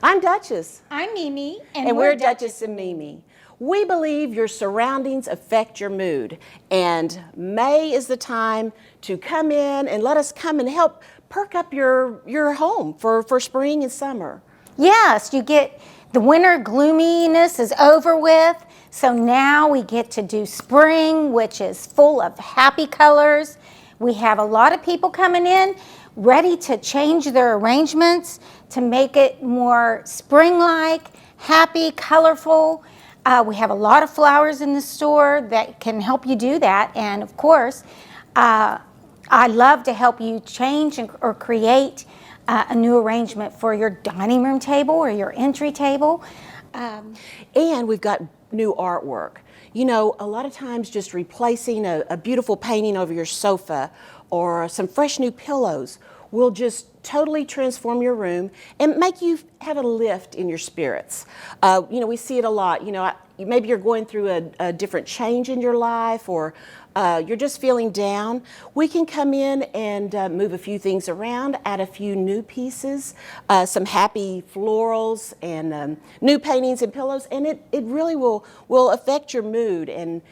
I'm Duchess. I'm Mimi. And we're Duchess and Mimi. We believe your surroundings affect your mood. And May is the time to come in and let us come and help perk up your home for spring and summer. Yes, you get the winter gloominess is over with. So now we get to do spring, which is full of happy colors. We have a lot of people coming in ready to change their arrangements to make it more spring-like, happy, colorful. We have a lot of flowers in the store that can help you do that. And of course, I love to help you change or create a new arrangement for your dining room table or your entry table. And we've got new artwork. You know, a lot of times just replacing a beautiful painting over your sofa or some fresh new pillows will just totally transform your room and make you have a lift in your spirits. You know, we see it a lot. You know, maybe you're going through a different change in your life, or you're just feeling down. We can come in and move a few things around, add a few new pieces, some happy florals and new paintings and pillows, and it really will affect your mood and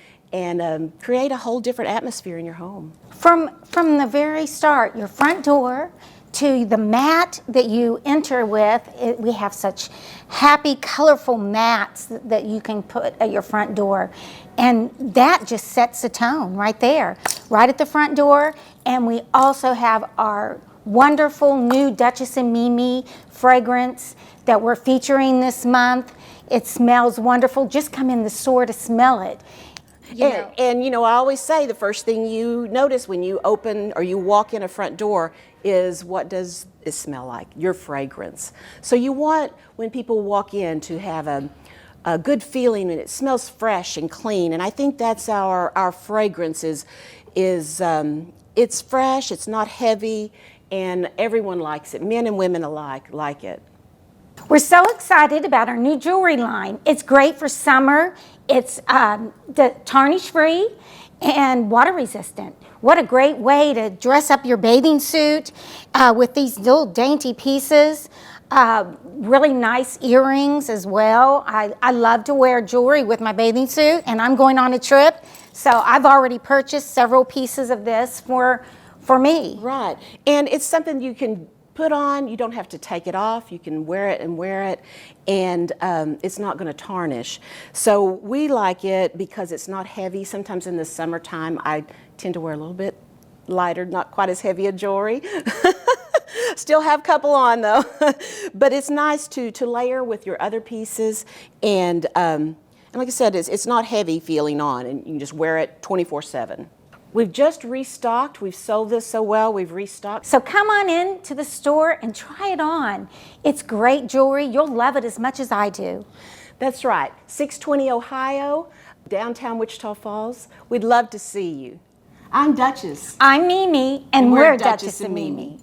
create a whole different atmosphere in your home. From the very start, your front door to the mat that you enter with, we have such happy, colorful mats that you can put at your front door. And that just sets the tone right there, right at the front door. And we also have our wonderful new Duchess and Mimi fragrance that we're featuring this month. It smells wonderful. Just come in the store to smell it. And you know, I always say the first thing you notice when you open or you walk in a front door is, what does it smell like? Your fragrance. So you want, when people walk in, to have a good feeling, and it smells fresh and clean. And I think that's our fragrance is it's fresh, it's not heavy, and everyone likes it. Men and women alike like it. We're so excited about our new jewelry line. It's great for summer. It's tarnish free and water resistant. What a great way to dress up your bathing suit with these little dainty pieces. Really nice earrings as well. I love to wear jewelry with my bathing suit, and I'm going on a trip, so I've already purchased several pieces of this for me. Right, and it's something you can put on. You don't have to take it off. You can wear it, and it's not going to tarnish. So we like it because it's not heavy. Sometimes in the summertime, I tend to wear a little bit lighter, not quite as heavy a jewelry. Still have a couple on though, but it's nice to layer with your other pieces, and like I said, it's not heavy feeling on, and you can just wear it 24/7. We've just restocked. We've sold this so well, we've restocked. So come on in to the store and try it on. It's great jewelry. You'll love it as much as I do. That's right. 620 Ohio, downtown Wichita Falls. We'd love to see you. I'm Duchess. I'm Mimi, and we're Duchess and Mimi.